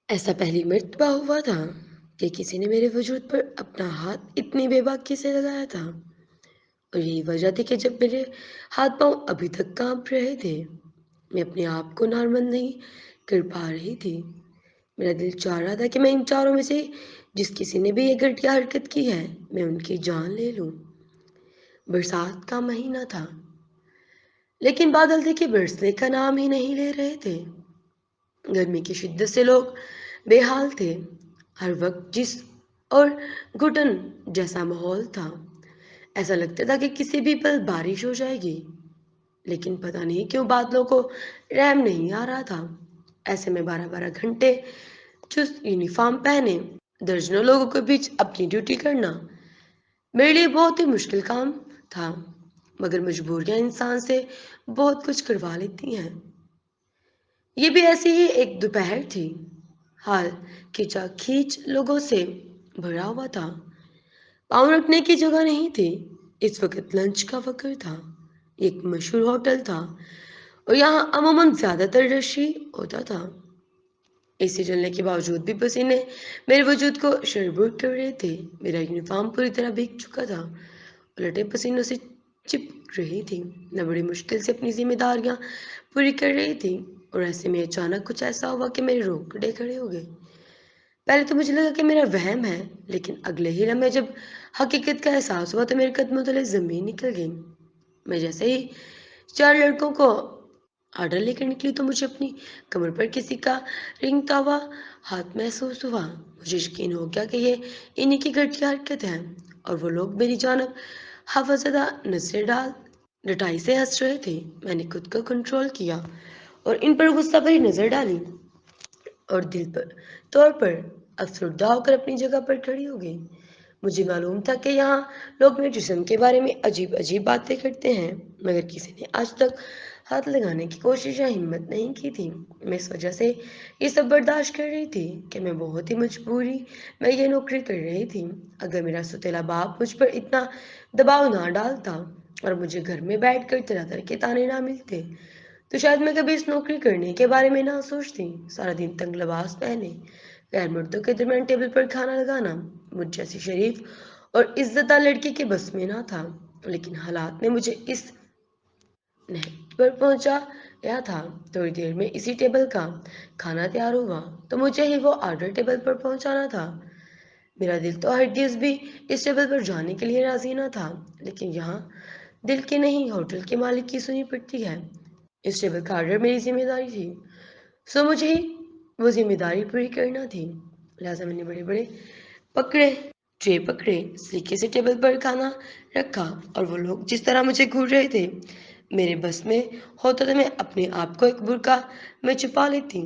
ऐसा पहली मर्तबा हुआ था कि किसी ने मेरे वजूद पर अपना हाथ इतनी बेबाकी से लगाया था। और यही वजह थी कि जब मेरे हाथ पांव अभी तक कांप रहे थे, मैं अपने आप को नॉर्मल नहीं कर पा रही थी। मेरा दिल चाह रहा था कि मैं इन चारों में से जिस किसी ने भी ये घटिया हरकत की है, मैं उनकी जान ले लूं। बरसात का महीना था, लेकिन बादल देखिए बरसने का नाम ही नहीं ले रहे थे। गर्मी की शिद्दत से लोग बेहाल थे। हर वक्त जिस और घुटन जैसा माहौल था। ऐसा लगता था कि किसी भी पल बारिश हो जाएगी, लेकिन पता नहीं क्यों बादलों को रहम नहीं आ रहा था। ऐसे में 12-12 घंटे चुस्त यूनिफॉर्म पहने दर्जनों लोगों के बीच अपनी ड्यूटी करना मेरे लिए बहुत ही मुश्किल काम था। मगर मजबूरियां इंसान से बहुत कुछ करवा लेती हैं। ये भी ऐसी ही एक दोपहर थी। हाल खींच लोगों से भरा हुआ था। पाँव रखने की जगह नहीं थी। इस वक्त लंच का वक्त था। ये एक मशहूर होटल था और यहाँ अमूमन ज्यादातर रश ही होता था। एसी चलने के बावजूद भी पसीने मेरे वजूद को शरबुर कर रहे थे। मेरा यूनिफॉर्म पूरी तरह भीग चुका था, उलटे पसीनों से चिपक रही थी। मैं बड़ी मुश्किल से अपनी जिम्मेदारियां पूरी कर रही थी और ऐसे में अचानक कुछ ऐसा हुआ कि मेरे रोंगटे खड़े हो गए। पहले तो मुझे लगा कि मेरा वहम है, लेकिन अगले ही लम्हे जब हकीकत का एहसास हुआ तो मेरे कदमों तले जमीन निकल गई। मैं जैसे ही चार लड़कों को ऑर्डर लेकर निकली तो मुझे अपनी कमर पर किसी का रेंगता हुआ हाथ महसूस हुआ। मुझे यकीन हो गया कि ये इन्हीं की घटिया हरकत है और वो लोग मेरी जानब हवाज़दा नजरें डाल डटाई से हंस रहे थे। मैंने खुद को कंट्रोल किया और इन पर गुस्सा भरी नजर डाली और दिल पर तौर पर अफसरदा होकर अपनी जगह पर खड़ी हो गई। मुझे मालूम था कि यहाँ लोग मेरे जिस्म के बारे में अजीब अजीब बातें करते हैं, मगर किसी ने आज तक हाथ लगाने की कोशिश या हिम्मत नहीं की थी। मैं इस वजह से ये सब बर्दाश्त कर रही थी कि मैं बहुत ही मजबूरी में ये नौकरी कर रही थी। अगर मेरा सौतेला बाप मुझ पर इतना दबाव ना डालता और मुझे घर में बैठ कर तरह तरह के ताने ना मिलते, तो शायद मैं कभी इस नौकरी करने के बारे में ना सोचती। सारा दिन तंग लिबास पहने गैर मर्दों के दरमियान टेबल पर खाना लगाना मुझ जैसी शरीफ और इज्जतदार लड़की के बस में ना था। लेकिन हालात ने मुझे इस नहज पर पहुंचाया था। थोड़ी देर में इसी टेबल का खाना तैयार हुआ तो मुझे ही वो ऑर्डर टेबल पर पहुंचाना था। मेरा दिल तो हरगिज भी इस टेबल पर जाने के लिए राजी ना था, लेकिन यहाँ दिल की नहीं होटल के मालिक की सुनी पड़ती है। इस टेबल का ऑर्डर मेरी जिम्मेदारी थी, सो मुझे ही वो जिम्मेदारी पूरी करना थी। लिहाजा मैंने बड़े बड़े पकड़े ट्रे पकड़े, सलीके से टेबल पर खाना रखा और वो लोग जिस तरह मुझे घूर रहे थे, मेरे बस में होता तो मैं अपने आप को एक बुर्का में छुपा लेती।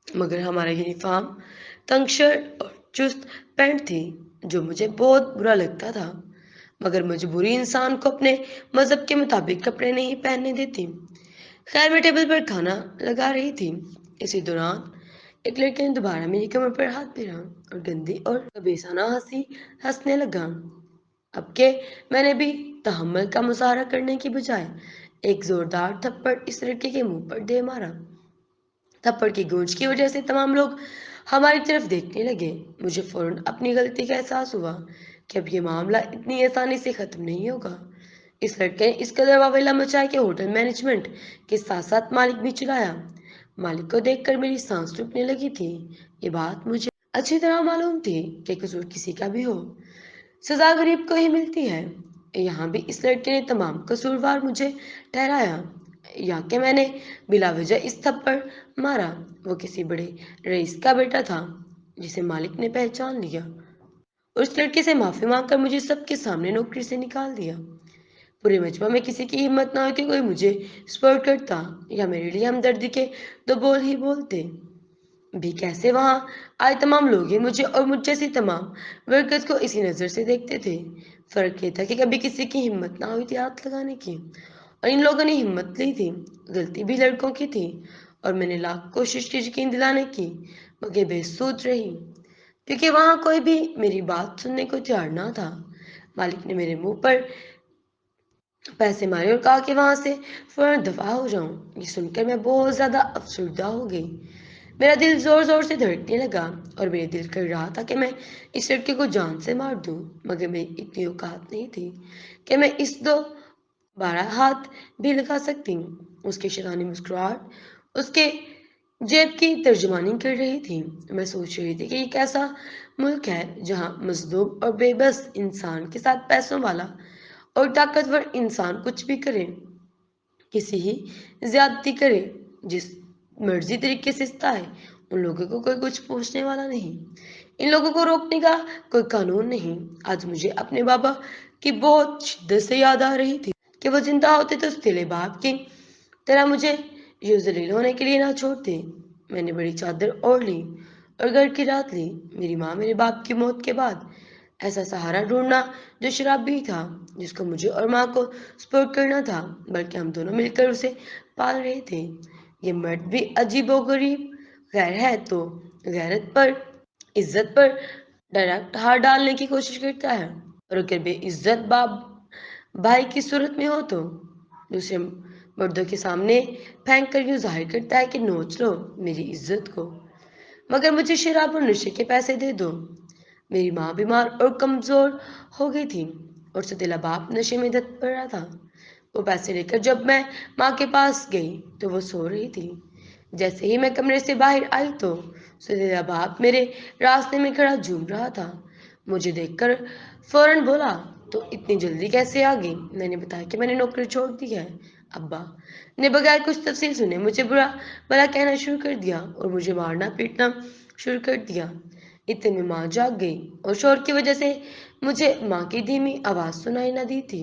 मगर हमारा यूनिफॉर्म तंग शर्ट और चुस्त पैंट थी, जो मुझे बहुत बुरा लगता था। मगर मजबूरी इंसान को अपने मजहब के मुताबिक कपड़े नहीं पहनने देती। खैर मैं टेबल पर खाना लगा रही थी। इसी दौरान एक लड़के ने दोबारा मेरी कमर पर हाथ फेरा और गंदी और बेसाना हंसी हंसने लगा। अब के मैंने भी तहम्मुल का मुजाहरा करने की बजाय एक जोरदार थप्पड़ इस लड़के के मुंह पर दे मारा। थप्पड़ की गूंज की वजह से तमाम लोग हमारी तरफ देखने लगे। मुझे फौरन अपनी गलती का एहसास हुआ कि अब ये मामला इतनी आसानी से खत्म नहीं होगा। इस लड़के ने इस कदर वावेला मचाया कि होटल मैनेजमेंट के साथ साथ मालिक भी चिल्लाया। मालिक को देखकर मेरी सांस रुकने लगी थी। ये बात मुझे अच्छी तरह मालूम थी कि कसूर किसी का भी हो, सजा गरीब को ही मिलती है। यहाँ भी इस लड़के ने तमाम कसूरवार मुझे ठहराया, या कि मैंने बिला वजह इस थप्पड़ मारा। वो किसी बड़े रईस का बेटा था जिसे मालिक ने पहचान लिया और उस लड़के से माफी मांगकर मुझे सबके सामने नौकरी से निकाल दिया। पूरे मजमा में किसी की हिम्मत ना हुई कि कोई मुझे सपोर्ट करता या मेरे लिए हमदर्दी के दो बोल ही बोलते भी। कैसे वहां आए तमाम लोग ही मुझे और मुझ जैसी तमाम वर्कर्स को इसी नज़र से देखते थे। फर्क ये था कि कभी किसी की हिम्मत ना हुई थी हाथ लगाने की, और इन लोगों ने हिम्मत ली थी। गलती भी लड़कों की थी और मैंने लाख कोशिश की यकीन दिलाने की, मगर बेसूद रही, क्योंकि वहां कोई भी मेरी बात सुनने को तैयार ना था। मालिक ने मेरे मुंह पर पैसे मारे और कहा कि वहां से फौरन दफा हो जाऊं। ये सुनकर मैं बहुत ज्यादा अफसरदा हो गई। میرا دل زور زور سے دھڑکنے لگا اور میرے دل کر رہا تھا کہ میں اس لڑکے کو جان سے مار دوں، مگر میری اتنی اوقات نہیں تھی کہ میں اس دو بارہ ہاتھ بھی لگا سکتی۔ اس کی شیطانی مسکراہٹ اس کے جیب کی ترجمانی کر رہی تھی۔ میں سوچ رہی تھی کہ یہ کیسا ملک ہے جہاں مظلوم اور بے بس انسان کے ساتھ پیسوں والا اور طاقتور انسان کچھ بھی کرے، کسی ہی زیادتی کرے، جس مرضی طریقے سے ہے، ان لوگوں کو کوئی کچھ پوچھنے والا نہیں، ان لوگوں کو روکنے کا کوئی قانون نہیں۔ آج مجھے اپنے بابا کی بہت شدت سے یاد آ رہی تھی کہ وہ زندہ ہوتے تو اس تیلے باپ کی طرح مجھے یوں ذلیل ہونے کے لیے نہ چھوڑتے۔ میں نے بڑی چادر اوڑھ لی اور گھر کی رات لی۔ میری ماں میرے باپ کی موت کے بعد ایسا سہارا ڈھونڈنا جو شرابی تھا، جس کو مجھے اور ماں کو سپورٹ کرنا تھا، بلکہ ہم دونوں مل کر اسے پال رہے تھے۔ یہ مرد بھی عجیب و غریب، غیر ہے تو غیرت پر، عزت پر ڈائریکٹ ہاتھ ڈالنے کی کوشش کرتا ہے، اور اگر بے عزت باپ بھائی کی صورت میں ہو تو دوسرے مردوں کے سامنے پھینک کر یوں ظاہر کرتا ہے کہ نوچ لو میری عزت کو، مگر مجھے شراب اور نشے کے پیسے دے دو۔ میری ماں بیمار اور کمزور ہو گئی تھی اور ستیلا باپ نشے میں دھت پڑ رہا تھا۔ وہ پیسے لے کر جب میں ماں کے پاس گئی تو وہ سو رہی تھی۔ جیسے ہی میں کمرے سے باہر آئی تو ستیلا باپ میرے راستے میں کھڑا جھوم رہا تھا۔ مجھے دیکھ کر فوراً بولا، تو اتنی جلدی کیسے آ گئی؟ میں نے بتایا کہ میں نے نوکری چھوڑ دی ہے۔ ابا نے بغیر کچھ تفصیل سنے مجھے برا بھلا کہنا شروع کر دیا اور مجھے مارنا پیٹنا شروع کر دیا۔ اتنے میں ماں جاگ گئی اور شور کی وجہ سے مجھے ماں کی دھیمی آواز سنائی نہ دی تھی۔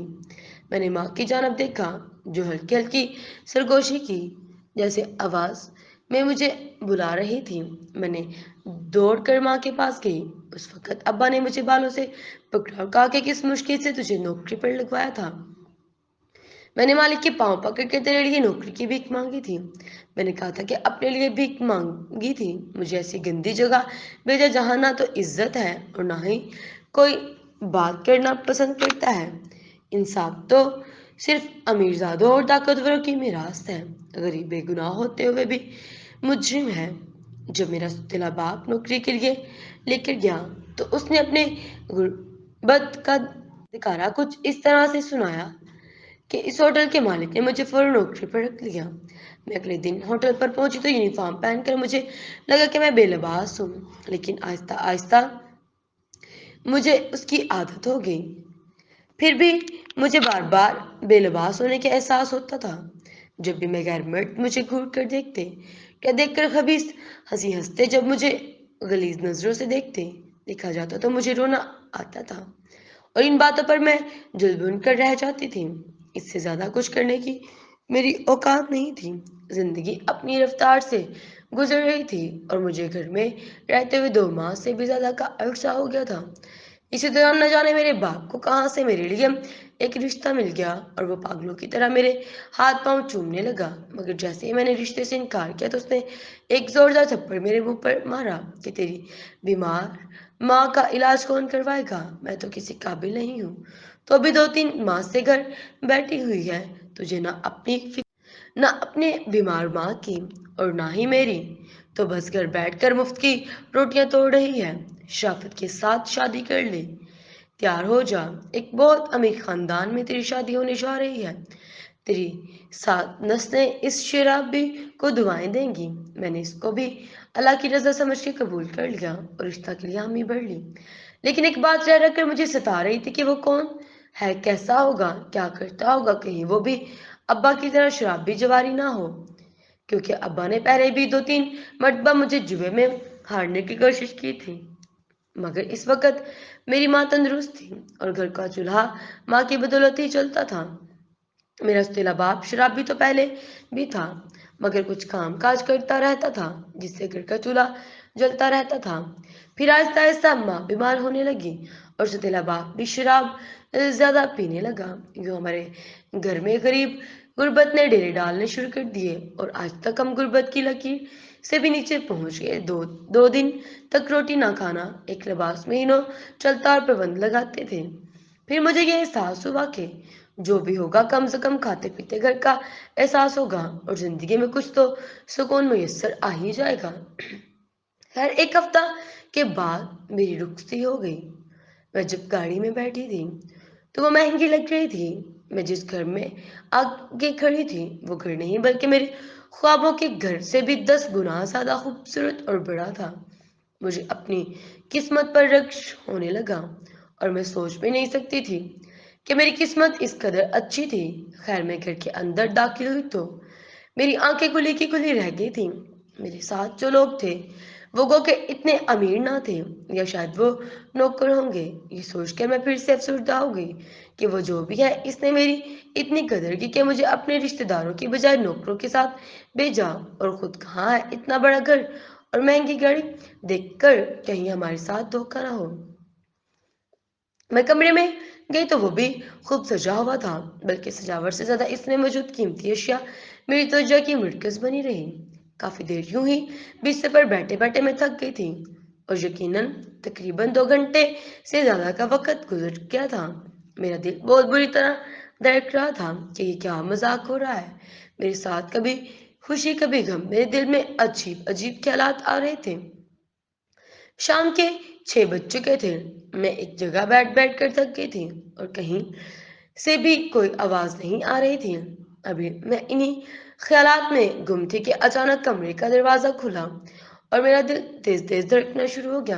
میں نے ماں کی جانب دیکھا جو ہلکی ہلکی سرگوشی کی جیسے آواز میں مجھے بلا رہی تھی۔ میں نے دوڑ کر ماں کے پاس گئی۔ اس وقت ابا نے مجھے بالوں سے پکڑا اور کہا کہ کس مشکل سے تجھے نوکری پر لگوایا تھا۔ میں نے مالک کے پاؤں پکڑ کے تیرے لیے نوکری کی بھیک مانگی تھی۔ میں نے کہا تھا کہ اپنے لیے بھیک مانگی تھی، مجھے ایسی گندی جگہ بھیجا جہاں نہ تو عزت ہے اور نہ ہی کوئی بات کرنا پسند کرتا ہے۔ انصاف تو صرف امیرزادوں اور طاقتوروں کی میراث ہے، غریب بے گناہ ہوتے ہوئے بھی مجرم ہے۔ جب میرا ستیلا باپ نوکری کے لیے لے کر گیا تو اس نے اپنے غربت کا دکھارا کچھ اس طرح سے سنایا کہ اس ہوٹل کے مالک نے مجھے فوراً نوکری پر رکھ لیا۔ میں اگلے دن ہوٹل پر پہنچی تو یونیفارم پہن کر مجھے لگا کہ میں بے لباس ہوں، لیکن آہستہ آہستہ مجھے اس کی عادت ہو گئی۔ پھر بھی مجھے بار بار بے لباس ہونے کے احساس ہوتا تھا۔ جب بھی میں غیر مرد مجھے گھور کر دیکھتے یا دیکھ کر خبیث ہنسی ہنستے، جب مجھے غلیظ نظروں سے دیکھا جاتا تو مجھے رونا آتا تھا اور ان باتوں پر میں جل بن کر رہ جاتی تھی۔ اس سے زیادہ کچھ کرنے کی میری اوقات نہیں تھی۔ زندگی اپنی رفتار سے گزر رہی تھی اور مجھے گھر میں رہتے ہوئے 2 ماہ سے بھی زیادہ کا عرصہ ہو گیا تھا۔ اسی دوران نہ جانے میرے باپ کو کہاں سے میرے لیے ایک رشتہ مل گیا اور وہ پاگلوں کی طرح میرے ہاتھ پاؤں چومنے لگا، مگر جیسے ہی میں نے رشتے سے انکار کیا تو اس نے ایک زوردار تھپڑ میرے منہ پر مارا کہ تیری بیمار ماں کا علاج کون کروائے گا؟ میں تو کسی قابل نہیں ہوں، تو ابھی 2-3 ماہ سے گھر بیٹھی ہوئی ہے، تجھے نہ اپنی نہ اپنے بیمار ماں کی اور نہ ہی میری، تو بس گھر بیٹھ کر مفت کی روٹیاں توڑ رہی ہے۔ شرافت کے ساتھ شادی کر لے، تیار ہو جا، ایک بہت امیر خاندان میں تیری شادی ہونے جا رہی ہے، تیری 7 نسلیں اس شرابی کو دعائیں دیں گی۔ میں نے اس کو بھی اللہ کی رضا سمجھ کے قبول کر لیا اور رشتہ کے لیے حامی بھر لی، لیکن ایک بات رہ کر مجھے ستا رہی تھی کہ وہ کون ہے، کیسا ہوگا، کیا کرتا ہوگا، کہیں وہ بھی ابا کی طرح شرابی جواری نہ ہو، کیونکہ ابا نے پہلے بھی 2-3 مرتبہ مجھے جوئے میں ہارنے کی کوشش کی تھی، مگر اس وقت میری ماں تندرست تھی اور گھر کا چولہا ماں کی بدولت ہی چلتا تھا۔ میرا ستیلا باپ شرابی تو پہلے بھی تھا، مگر کچھ کام کاج کرتا رہتا تھا جس سے گھر کا چولہا جلتا رہتا تھا۔ پھر آہستہ آہستہ ماں بیمار ہونے لگی اور ستیلا باپ بھی شراب زیادہ پینے لگا۔ یوں ہمارے گھر میں غربت نے ڈیرے ڈالنے شروع کر دیے اور آج تک ہم غربت کی لکیر سے بھی نیچے پہنچ گئے۔ دو دن تک روٹی نہ کھانا، ایک لباس مہینوں چلتا اور پابند لگاتے تھے۔ پھر مجھے یہ احساس ہوا کہ जो भी होगा कम से कम खाते पीते घर का एहसास होगा और जिंदगी में कुछ तो सुकून मुयस्सर आ ही जाएगा। खैर एक हफ्ता के बाद मेरी रुखसती हो गई। मैं जब गाड़ी में बैठी थी तो वो महंगी लग रही थी। मैं जिस घर में आगे खड़ी थी वो घर नहीं बल्कि मेरे ख्वाबों के घर से भी 10 गुना ज्यादा खूबसूरत और बड़ा था। मुझे अपनी किस्मत पर रक्श होने लगा और मैं सोच भी नहीं सकती थी कि मेरी किस्मत इस कदर अच्छी थी। खैर मैं घर के अंदर दाखिल हुई तो मेरी आंखें खुली की खुली रह गई थी। मेरे साथ जो लोग थे वो गो के इतने अमीर ना थे या शायद वो नौकर होंगे। ये सोचकर मैं फिर से अफसरदा हो गई कि वो जो भी है इसने मेरी इतनी कदर की कि मुझे अपने रिश्तेदारों की बजाय नौकरों के साथ भेजा। और खुद कहाँ है इतना बड़ा घर और महंगी गाड़ी देखकर कहीं हमारे साथ धोखा ना हो। मैं कमरे में गई तो वो भी खूब सजा हुआ था, बल्कि सजावट से ज्यादा इसमें मौजूद कीमती अशिया मेरी तवज्जो की मरकज बनी रही। काफी देर यूं ही बिस्तर पर बैठे बैठे मैं थक गई थी और यकीनन तकरीबन 2 घंटे से ज्यादा का वक्त गुजर गया था। मेरा दिल बहुत बुरी तरह धड़क रहा था कि ये क्या मजाक हो रहा है मेरे साथ। कभी खुशी कभी गम, मेरे दिल में अजीब अजीब ख्यालात आ रहे थे। शाम के 6 बज चुके थे। मैं एक जगह बैठ कर थक गई थी और कहीं से भी कोई आवाज नहीं आ रही थी। अभी मैं इन्हीं ख्यालात में गुम थी कि अचानक कमरे का दरवाजा खुला और मेरा दिल तेज तेज धड़कना शुरू हो गया।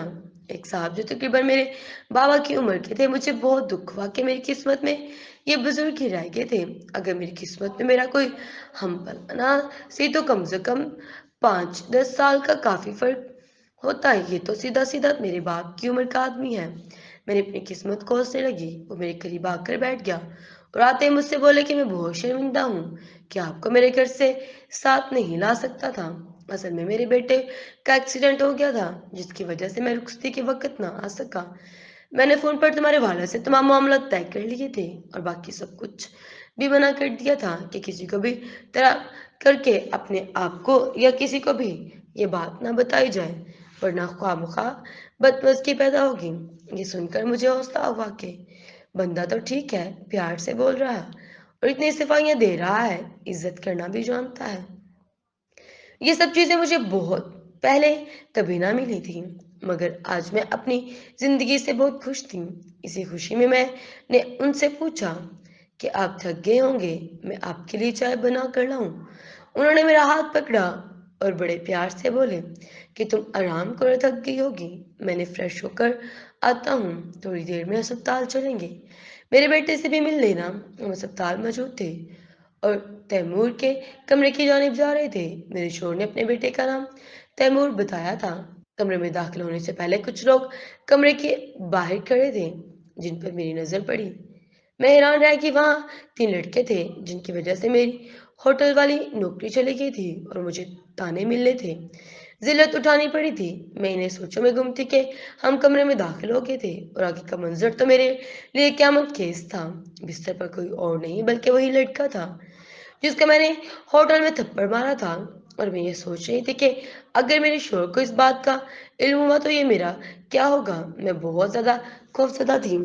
एक साहब जो तकरीबन मेरे बाबा की उम्र के थे। मुझे बहुत दुख हुआ कि मेरी किस्मत में ये बुजुर्ग ही रह गए थे। अगर मेरी किस्मत में मेरा कोई हम ना सी तो कम से कम 5-10 साल का काफी फर्क होता है। ये तो सीधा सीधा मेरे बाप की उम्र का आदमी है। मैंने अपनी किस्मत कोसने लगी। वो मेरे करीब आकर बैठ गया और आते ही मुझसे बोले कि मैं बहुत शर्मिंदा हूँ कि आपको मेरे घर से साथ नहीं ला सकता था। असल में मेरे बेटे का एक्सीडेंट हो गया था जिसकी वजह से मैं रुखसती के वक्त ना आ सका। मैंने फोन पर तुम्हारे वाले से तमाम मामला तय कर लिए थे और बाकी सब कुछ भी मना कर दिया था कि किसी को भी तरह करके अपने आप को या किसी को भी ये बात ना बताई जाए, वरना ख्वामखा बदमज़गी पैदा होगी। ये सुनकर मुझे हौसला हुआ कि बंदा तो ठीक है, प्यार से बोल रहा है और इतनी सफाइयाँ दे रहा है, इज्जत करना भी जानता है। ये सब चीज़ें मुझे बहुत पहले कभी ना मिली थी, मगर आज मैं अपनी जिंदगी से बहुत खुश थी। इसी खुशी में मैंने उनसे पूछा कि आप थक गए होंगे, मैं आपके लिए चाय बना कर लाऊं। उन्होंने मेरा हाथ पकड़ा और बड़े प्यार से बोले कि तुम आराम करो, थक गई होगी, मैंने फ्रेश होकर आता हूँ, थोड़ी देर में अस्पताल चलेंगे। मेरे बेटे से भी मिल लेना। हम अस्पताल मौजूद थे और तैमूर के कमरे की जानिब जा रहे थे। मेरे शोर ने अपने बेटे का नाम तैमूर बताया था। कमरे में दाखिल होने से पहले कुछ लोग कमरे के बाहर खड़े थे जिन पर मेरी नजर पड़ी। मैं हैरान रहा कि वहाँ 3 लड़के थे जिनकी वजह से मेरी होटल वाली नौकरी चली गई थी और मुझे ताने मिलने थे, जिल्लत उठानी पड़ी थी। मैं इन्हें सोचों में गुम थी कि हम कमरे में दाखिल हो गए थे और आगे का मंजर तो मेरे लिए क़यामत खेज था। बिस्तर पर कोई और नहीं बल्कि वही लड़का था जिसका मैंने होटल में थप्पड़ मारा था। और मैं ये सोच रही थी कि अगर मेरे शोहर को इस बात का इल्म हुआ तो ये मेरा क्या होगा। मैं बहुत ज्यादा खौफजदा थी।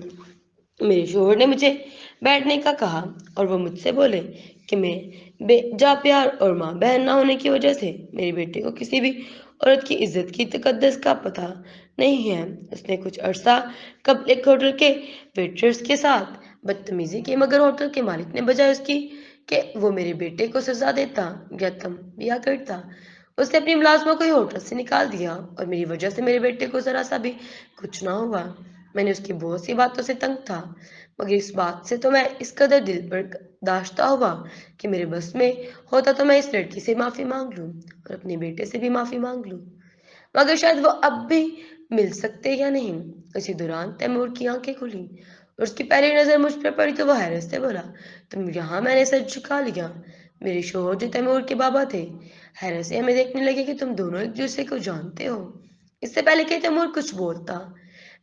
मेरे शोहर ने मुझे बैठने का कहा और वो मुझसे बोले कि मैं बेजा प्यार और माँ बहन ना होने की वजह से मेरे बेटे को किसी भी औरत की इज्जत की तकद्दस का पता नहीं है। उसने कुछ अरसा कब एक होटल के वेटर्स के साथ बदतमीजी की, मगर होटल के मालिक ने बजाय उसकी कि वो मेरे बेटे को सजा देता या तंबिया करता, उसने अपनी मुलाजमा को ही होटल से निकाल दिया और मेरी वजह से मेरे बेटे को जरा सा भी कुछ ना हुआ। मैंने उसकी बहुत सी बातों से तंग था, मगर इस बात से तो मैं इस कदर दिल पर दाश्ता हुआ कि मेरे बस में होता तो मैं इस लड़की से माफी मांग लूं और अपने बेटे से भी माफी मांग लूं, मगर शायद वो अब भी मिल सकते या नहीं। इसी दौरान तैमूर की आंखें खुली और उसकी पहली नजर मुझ पर पड़ी तो वो हैरत से बोला, तुम यहाँ। मैंने सर झुका लिया। मेरे शोहर जो तैमूर के बाबा थे हैरत से हमें देखने लगे कि तुम दोनों एक दूसरे को जानते हो। इससे पहले कि तैमूर कुछ बोलता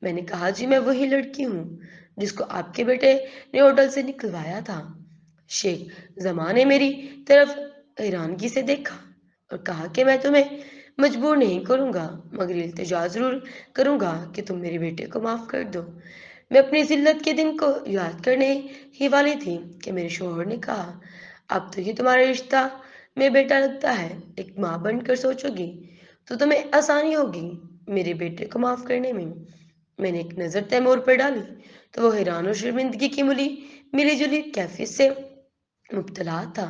मैंने कहा, जी मैं वही लड़की हूँ जिसको आपके बेटे ने होटल से निकलवाया था। शेख जमा ने मेरी तरफ हैरानगी से देखा और कहा कि मैं तुम्हें मजबूर नहीं करूंगा, मगर इल्तिजा जरूर करूंगा कि तुम मेरे बेटे को माफ कर दो। मैं अपनी ज़िल्लत के दिन को याद करने ही वाली थी कि मेरे शौहर ने कहा, अब तो ये तुम्हारा रिश्ता में बेटा लगता है। एक माँ बनकर सोचोगी तो तुम्हें आसानी होगी मेरे बेटे को माफ़ करने में। मैंने एक नज़र तैमूर पर डाली तो वो हैरान और शर्मिंदगी की मिली जुली कैफियत से मुब्तला था।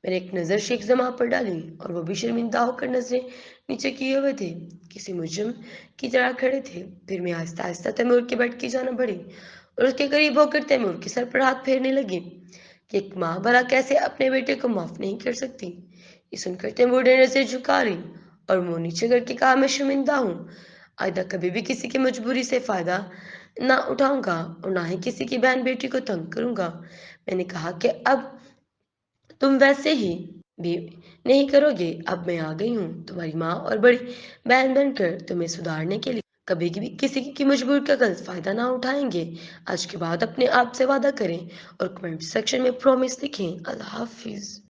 मैंने एक नज़र शेख जमा पर डाली और वो भी शर्मिंदा होकर नजरें नीचे किए हुए थे, किसी मुजरिम की तरह खड़े थे। फिर मैं आहिस्ता आहिस्ता तैमूर के बेड की जाना बढ़ी और उसके करीब होकर तैमूर के सर पर हाथ फेरने लगी कि एक माँ भला कैसे अपने बेटे को माफ नहीं कर सकती। ये सुनकर तैमूर ने नजर झुका ली और मुंह नीचे करके कहा, मैं शर्मिंदा हूँ। आइंदा कभी भी किसी की मजबूरी से फायदा ना उठाऊंगा और ना ही किसी की बहन बेटी को तंग करूंगा। मैंने कहा कि अब तुम वैसे ही भी नहीं करोगे। अब मैं आ गई हूँ तुम्हारी माँ और बड़ी बहन बनकर तुम्हें सुधारने के लिए। कभी भी किसी की मजबूर का गलत फायदा ना उठाएंगे। आज के बाद अपने आप से वादा करें और कमेंट सेक्शन में प्रॉमिस लिखें। अल्लाह हाफिज।